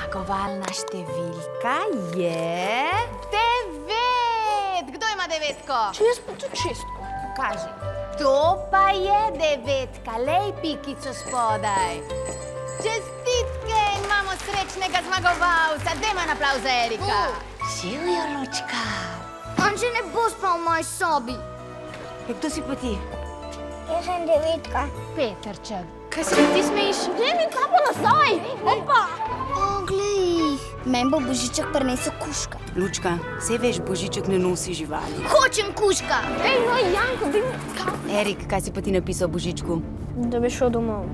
Zmagovalna številka je 9. Kdo ima 9? Če jaz pa tudi 6. Kaži. To pa je 9. Lej pikico spodaj. Čestitke in imamo srečnega zmagovalca. Dajmo en aplavz za Erika. Živijo, Lučka. On že ne bo spal v moji sobi. Kdo si pa ti? Jaz sem 9. Petrček. Kaj se ti smejiš? Glej mi kapo nazaj! Opa! O, glej jih. Meni bo Božiček prinesel kužka. Lučka, saj veš, Božiček ne nosi živali. Hočem kužka! Ej, no, Janko, daj mi kapo. Erik, kaj si pa ti napisal Božičku? Da bi šel domov.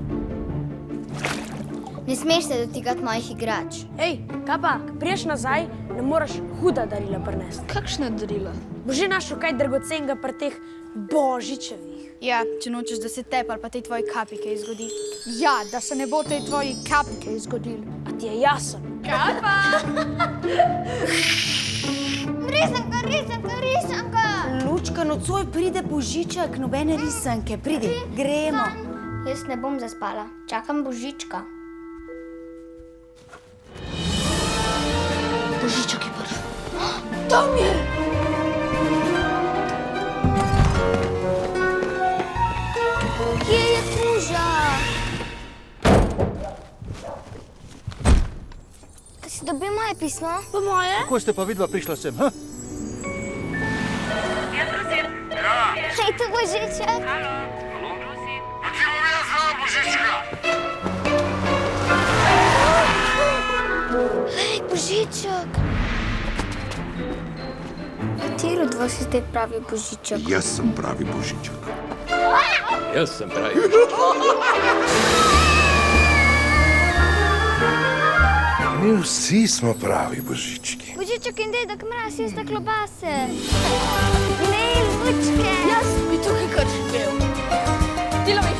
Ne smeš se dotikati mojih igrač. Ej, kaj pa, ko priješ nazaj, ne moraš huda darila prinesti. Kakšna darila? Bo že našel kaj dragocenega pri teh Božičevih. Ja, če nočeš, da se tebi ali pa tej tvoji kapi kaj zgodi. Ja, da se ne bo tej tvoji kapi kaj zgodilo. A ti je jasen? Risanka! Lučka, nocoj pride Božiček, nobene risanke. Pridi, gremo. Jaz ne bom zaspala. Čakam Božička. Božiček je prišel. Tam je! Kje je kužak? Si dobil moje pismo? Po moje? Kako ste pa vidva prišla sem, ha? Hej, tu Božiček. Hej, Božiček. Kateri od vas je zdaj pravi Božiček? Jaz sem pravi Božiček. Jaz sem pravi. Mi vsi smo pravi Božički. Božiček in dedek Mraz jesta klobase. Glej, Lučke. Jaz bi tukaj kar živel. Delo mi